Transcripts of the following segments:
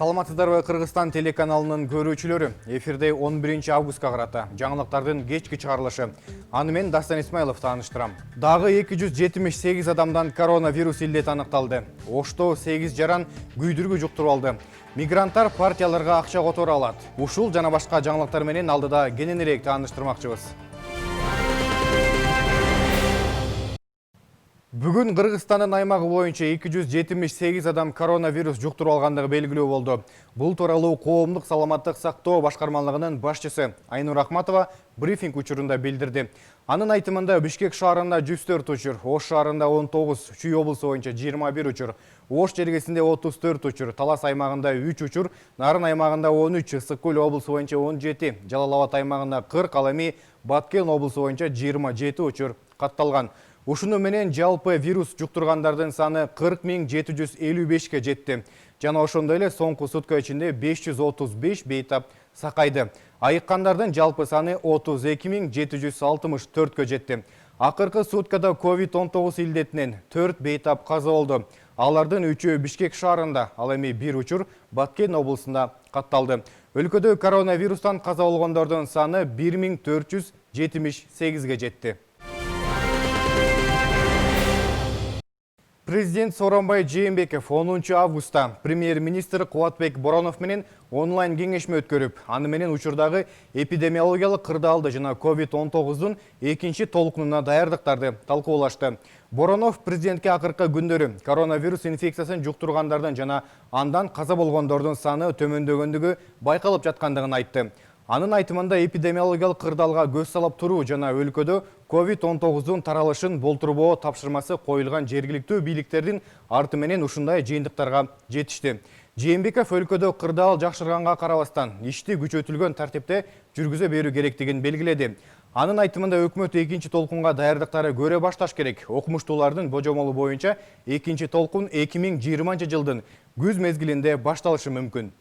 Саламатсыздарбы, Кыргызстан телеканалынын көрүүчүлөрү. Эфирде 11 августка карата жаңылыктардын кечки чыгарылышы. Аны мен Дастан Исмаилов тааныштырам. Дагы 278 адамдан коронавирус илдети аныкталды. Ошто 8 жаран күйдүргү жуктуруп алды. Мигранттар партияларга акча которо алат. Ушул жана башка жаңылыктар менен алдыда кененирээк тааныштырмакчыбыз. Бүгүн Кыргызстандын аймагы боюнча 278 адам коронавирус жуктуруп алгандыгы белгилүү болду. Бул тууралуу коомдук саламаттык сактоо башкармалыгынын башчысы Айнур Ахматова брифинг учурунда билдирди. Анын айтымында Бишкек шаарында 104 учур, Ош шаарында 19, Чүй облусу боюнча 21 учур, Ош жергесинде 34 учур, Талас аймагында 3 учур, Нарын аймагында 13, Ысык Көл облусу боюнча 17, Жалал Абад аймагында 40, ал эми Баткен облусу боюнча 27 учур катталган. Ушуну менен жалпы вирус жуктургандардын саны 40.755 жетти. Жана ошондой эле соңку сутка ичинде 535 бейтап сакайды. Айыккандардын жалпы саны 32.764 жетти. Акыркы суткада COVID-19 илдетинен 4 бейтап каза болду. Алардын 3-өө Бишкек шаарында, ал эми 1 учур Баткен облусунда катталды. Өлкөдө коронавирустан каза болгондордун саны 1478 жетти. Президент Сооронбай Жээнбеков 10 августта премьер-министр Кубатбек Боронов менен онлайн кеңешме өткөрүп, аны менен учурдагы эпидемиологиялык кырдаалды жана COVID-19-дун экинчи толкунуна даярдыктарды талкуулашты. Боронов президентке акыркы күндөрү коронавирус инфекциясын жуктургандардын жана андан каза болгондордун саны төмөндөгөндүгү байкалып жаткандыгын айтты. Анын айтымында эпидемиологиялык кырдаалга көз салып туруу жана өлкөдө COVID-19-дун таралышын болтурбоо тапшырмасы коюлган жергиликтүү бийликтердин арты менен ушундай жыйынтыктарга жетишти. Жээнбеков өлкөдө кырдаал жакшырганга карабастан ишти күчөтүлгөн тартипте жүргүзө берүү керектигин белгиледи. Анын айтымында өкмөт экинчи толкунга даярдыктары көрө башташ керек. Окумуштуулардын божомолу боюнча экинчи толкун 2020 жылдын күз мезгилинде башталышы мүмкүн.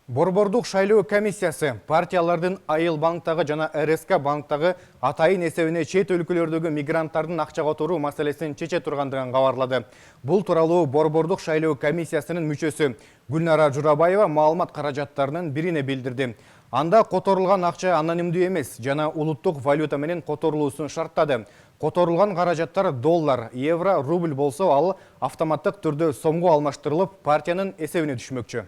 Борбордук шайлоо комиссиясы партиялардын Айыл банктагы жана РСК банктагы атайын эсебине чет өлкөлөрдөгү мигранттардын акча которуу маселесин чече тургандыгын кабарлады. Бул тууралуу Борбордук шайлоо комиссиясынын мүчөсү Гүлнара Журабаева маалымат каражаттарынын бирине билдирди. Анда которулган акча анонимдүү эмес жана улуттук валюта менен которулуусун шарттады. Которулган каражаттар доллар, евро, рубль болсо ал автоматтык түрдө сомго алмаштырылып партиянын эсебине түшмөкчү.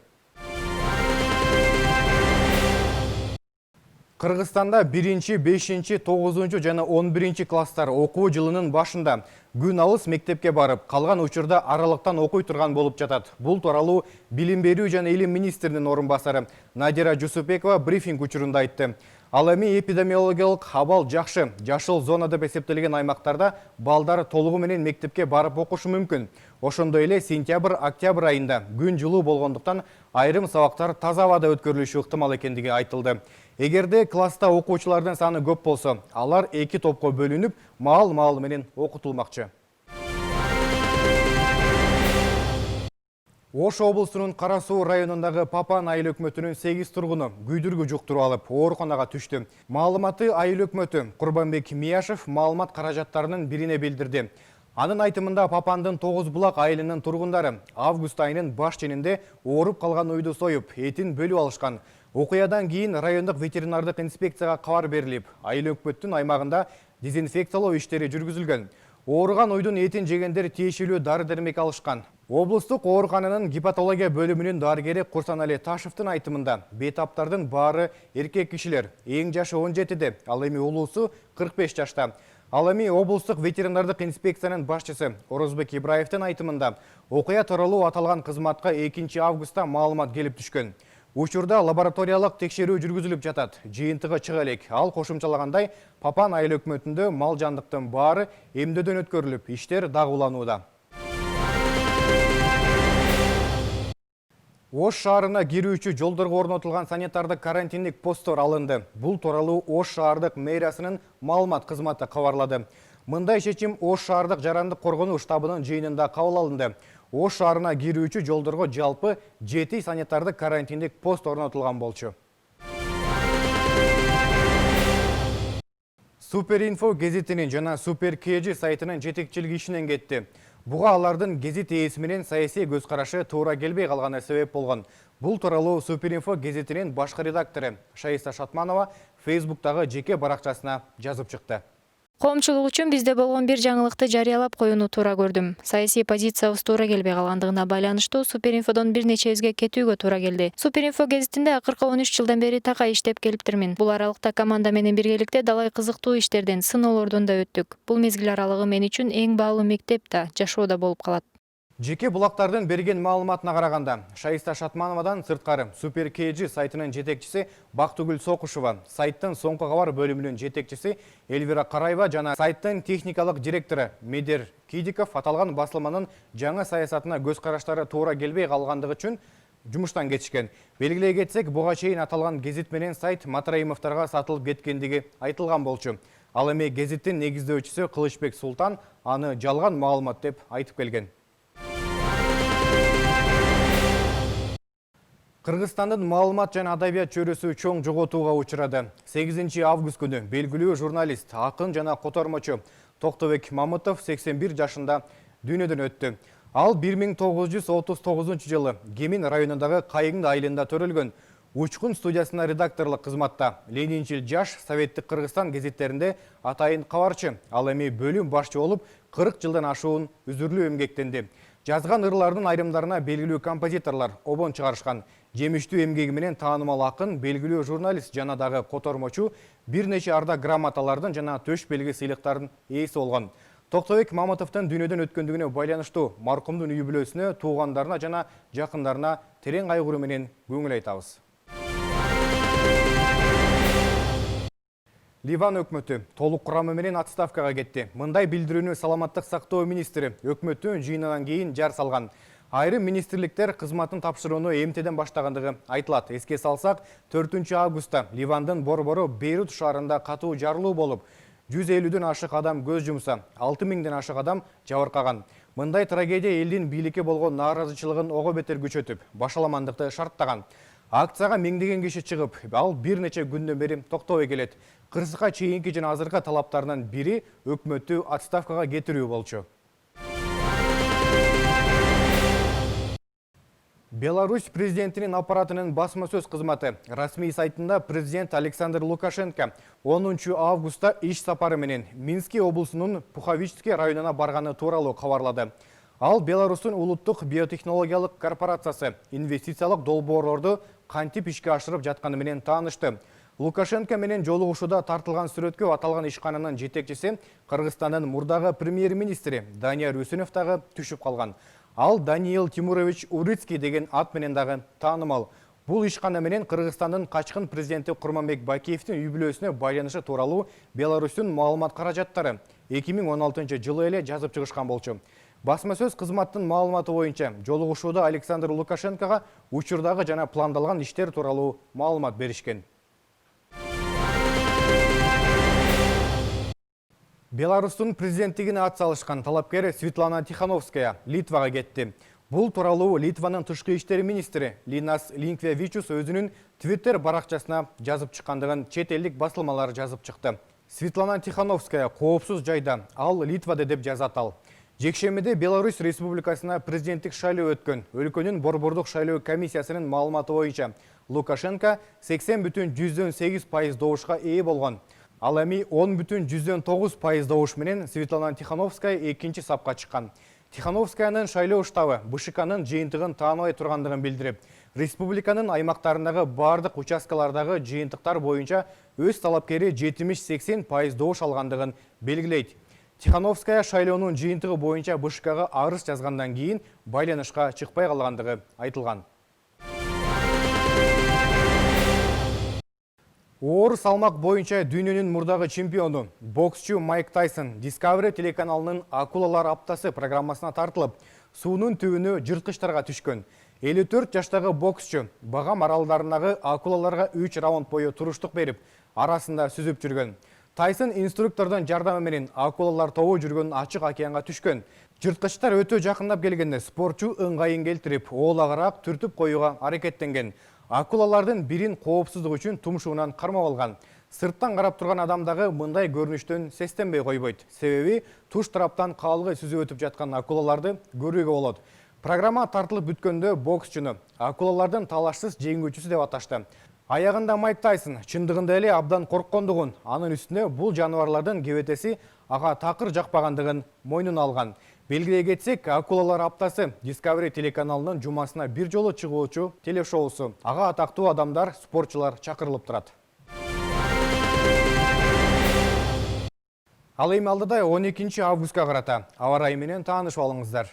Кыргызстанда 1, 5, 9 жана 11 класстар окуу жылынын башында күн алыс мектепке барып, калган учурда аралыктан окуй турган болуп жатат. Бул тууралуу Билим берүү жана илим министринин орун басары Надира Жусупбекова брифинг учурунда айтты. Ал эми эпидемиологиялык абал жакшы, жашыл зона деп эсептелген аймактарда балдар толугу менен мектепке барып окушу мүмкүн. Ошондой эле сентябрь-октябрь айында күн жылуу болгондуктан айрым сабактар таза абада өткөрүлүшү ыктымал экендиги айтылды. Эгерде класста окуучулардын саны көп болсо, алар 2 топко бөлүнүп, маал менен окутулмакчы. Ош облусунун Кара Суу районундагы Папан айыл өкмөтүнүн 8 тургуну күйдүргү жуктуруп алып, ооруканага түштү. Маалыматты айыл өкмөтү Курбанбек Мияшев маалымат каражаттарынын бирине билдирди. Анын айтымында Папандын 9 булак айылынын тургундары август айынын баш ченинде ооруп калган уйду союп, этин бөлүп алышкан. Окуядан кийин райондук ветеринардык инспекцияга кабар берилип, айыл өкмөттүн аймагында дезинфекциялоо иштери жүргүзүлгөн. Ооруган уйдун этин жегендер тиешелүү дары-дармек алышкан. Облустук оорукананын гепатология бөлүмүнүн дарыгери Курсанали Ташевдин айтымында бейтаптардын баары эркек кишилер, эң жашы 17-де, ал эми улуусу 45 жашта. Ал эми облустук ветеринардык инспекциянын башчысы Орозбек Ибраевдин айтымында окуя тууралуу аталган кызматка 2 августта маалымат келип түшкөн. Учурда лабораториялык текшерүү жүргүзүлүп жатат. Жыйынтыгы чыга элек. Ал кошумчалагандай, Папан айыл өкмөтүндө мал жандыктын баары эмдөөдөн өткөрүлүп, иштер дагы уланууда. Ош шаарына кирүүчү жолдорго орнотулган санитардык карантиндик посттор алынды. Бул тууралуу Ош шаардык мэриясынын маалымат кызматы кабарлады. Мындай чечим Ош шаардык жарандык коргонуу штабынын жыйынында кабыл алынды. Ош шаарына кирүүчү жолдорго жалпы 7 санитардык карантиндик пост орнотулган болчу. Суперинфо гезитинин жана Супер КЖ сайтынын жетекчилиги ишинен кетти. Буга алардын гезит ээси менен саясий көз карашы туура келбей калганы себеп болгон. Бул тууралуу Суперинфо гезитинин башкы редактору Шаиса Шатманова Фейсбуктагы жеке баракчасына жазып чыкты. Коомчулук үчүн бизде болгон бир жаңылыкты жарыялап коюуну туура көрдүм. Саясий позициябыз туура келбей калгандыгына байланыштуу Суперинфодон бир нечебизге кетүүгө туура келди. Суперинфо гезитинде акыркы 13 жылдан бери такай иштеп келиптирмин. Бул аралыкта команда менен биргеликте далай кызыктуу иштерден, сыноолордон да өттүк. Бул мезгил аралыгы мен үчүн эң баалуу мектеп да, жашоо да болуп калат. Жеке булактардын берген маалыматына караганда, Шаиса Шатмановадан сырткары Супер KG сайтынын жетекчиси Бактыгүл Сокушева, сайттын соңку кабар бөлүмүнүн жетекчиси Эльвира Караева жана сайттын техникалык директору Медер Кидиков аталган басылманын жаңы саясатына көз караштары туура келбей калгандыгы үчүн жумуштан кетишкен. Белгилей кетсек, буга чейин аталган гезит менен сайт Матраимовторго сатылып кеткендиги айтылган болчу. Ал эми гезиттин негиздөөчүсү Кылычбек Султан аны жалган маалымат деп айтып келген. Кыргызстандын маалымат жана адабият чөйрөсү чоң жоготууга учурады. 8 август күнү белгилүү журналист, акын жана котормочу Токтобек Мамытов 81 жашында дүйнөдөн өттү. Ал 1939 жылы Кемин районундагы Кайыңды айылында төрөлгөн. Учкун студиясына редакторлук кызматта, Ленинчил жаш Советтик Кыргызстан гезиттеринде атайын кабарчы, ал эми бөлүм башчы болуп 40 жылдан ашуун үзүрлүү эмгектенди. Жазган ырлардын айрымдарына белгилүү композиторлор обон чыгарышкан. Жемиштүү эмгеги менен таанымал акын, белгилүү журналист жана дагы котормочу бир нече арда грамоталардын жана төш белги сыйлыктардын ээси болгон. Токтобек Мамытовдун дүйнөдөн өткөндүгүнө байланыштуу маркумдун үй бүлөсүнө, туугандарына жана жакындарына терең кайгыруу менен көңүл айтабыз. Ливан өкмөтү толук курамы менен отставкага кетти. Мындай билдирүүнү саламаттык сактоо министри өкмөттүн жыйынынан кийин жар салган. Айрым министрликтер кызматын тапшырууну эмтеден баштагандыгы айтылат. Эске салсак, 4 августта Ливандын борбору Бейрут шаарында катуу жарылуу болуп, 150дөн ашык адам көз жумса, 6000ден ашык адам жабыркаган. Мындай трагедия элдин бийликке болгон нааразычылыгын ого бетер күчөтүп, башаламандыкты шарттаган. Акцияга миңдеген киши чыгып, ал бир нече күндөн бери токтобой келет. Кырсыкка чейинки жана азыркы талаптарынын бири өкмөттү отставкага кетирүү болчу. Беларусь президентинин аппаратынын басма сөз кызматы расмий сайтында президент Александр Лукашенко 10 августта иш сапары менен Минский облусунун Пуховичский районуна барганы тууралуу кабарлады. Ал Беларустун улуттук биотехнологиялык корпорациясы инвестициялык долбоорлорду кантип ишке ашырып жатканы менен таанышты. Лукашенко менен жолугушууда тартылган сүрөткө аталган ишкананын жетекчиси Кыргызстандын мурдагы премьер-министри Данияр Үсүнов дагы түшүп калган. Ал Даниил Тимурович Урицкий деген ат менен дагы таанымал. Бул ишкана менен Кыргызстандын качкын президенти Курманбек Бакиевдин үй бүлөсүнө байланышы тууралуу Беларустун маалымат каражаттары 2016 жылы эле жазып чыгышкан болчу. Басма сөз кызматтын маалыматы боюнча жолугушууда Александр Лукашенкого учурдагы жана пландалган иштер тууралуу маалымат беришкен. Беларустун президенттигине ат салышкан талапкер Светлана Тихановская Литвага кетти. Бул тууралуу Литванын тышкы иштер министри Линас Линкевичус өзүнүн Твиттер баракчасына жазып чыккандыгын чет элдик басылмалар жазып чыкты. Светлана Тихановская коопсуз жайда, ал Литвада деп жазат ал. Жекшемиде Беларусь Республикасына президенттик шайлоо өткөн. Өлкөнүн борбордук шайлоо комиссиясынын маалыматы боюнча Лукашенко 80,8% добушка ээ болгон. Ал эми 10,9% добуш менен Светлана Тихановская экинчи сапка чыккан. Тихановскаянын шайлоо штабы БШКнын жыйынтыгын тааныбай тургандыгын билдирип, республиканын аймактарындагы бардык участкалардагы жыйынтыктар боюнча өз талапкери 70-80% добуш алгандыгын белгилейт. Тихановская шайлоонун жыйынтыгы боюнча БШКга арыз жазгандан кийин байланышка чыкпай калгандыгы айтылган. Оор салмак боюнча дүйнөнүн мурдагы чемпиону боксчу Майк Тайсон Discovery телеканалынын Акулалар аптасы программасына тартылып, суунун түбүнө жырткычтарга түшкөн. 54 жаштагы боксчу Багам аралдарындагы акулаларга 3 раунд бою туруштук берип, арасында сүзүп жүргөн. Тайсон инструктордун жардамы менен акулалар тобу жүргөн ачык океанга түшкөн. Жырткычтар өтө жакындап келгенде спортчу ыңгайын келтирип, оолагыраак түртүп коюуга аракеттенген. Акулалардын бирин коопсуздук үчүн тумшуунан кармап алган. Сырттан қарап тұрған адамдағы мындай көрүнүштөн сестенбей койбойт. Себеби туш тараптан калгы сүзүп өтүп жаткан акулаларды көрүүгө болот. Программа тартылып бүткөндө боксчуну акулалардын талашсыз жеңүүчүсү деп аташты. Аягында Майк Тайсон чындыгында эле абдан корккондугун, анын үстүнө бул жаныбарлардын кебетеси ага такыр жакпагандыгын мойнуна алган. Белгилей кетсек, акулалар аптасы Discovery телеканалынын жумасына бир жолу чыгуучу телешоусу. Ага атактуу адамдар, спортчулар чакырылып турат. Ал эми алдыда 12 августка карата аба ырайы менен таанышып алыңыздар.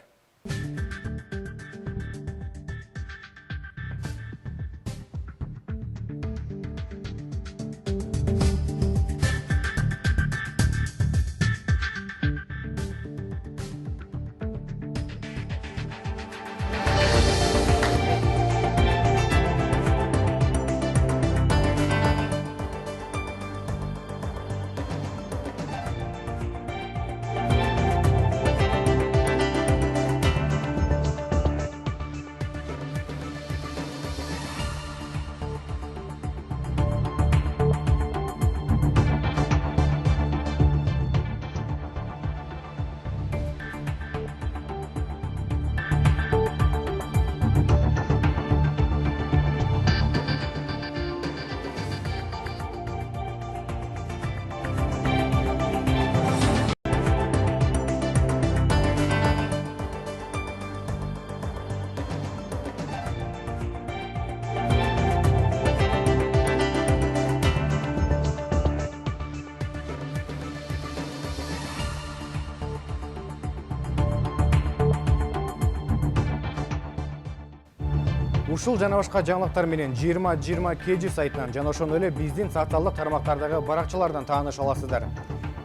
Ушул жана башка жаңылыктар менен 20-20 KG сайтынан жана ошондой эле биздин социалдык тармактардагы баракчалардан тааныша аласыздар.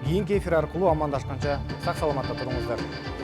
Кийинки эфир аркылуу амандашканча сак саламатта туруңуздар.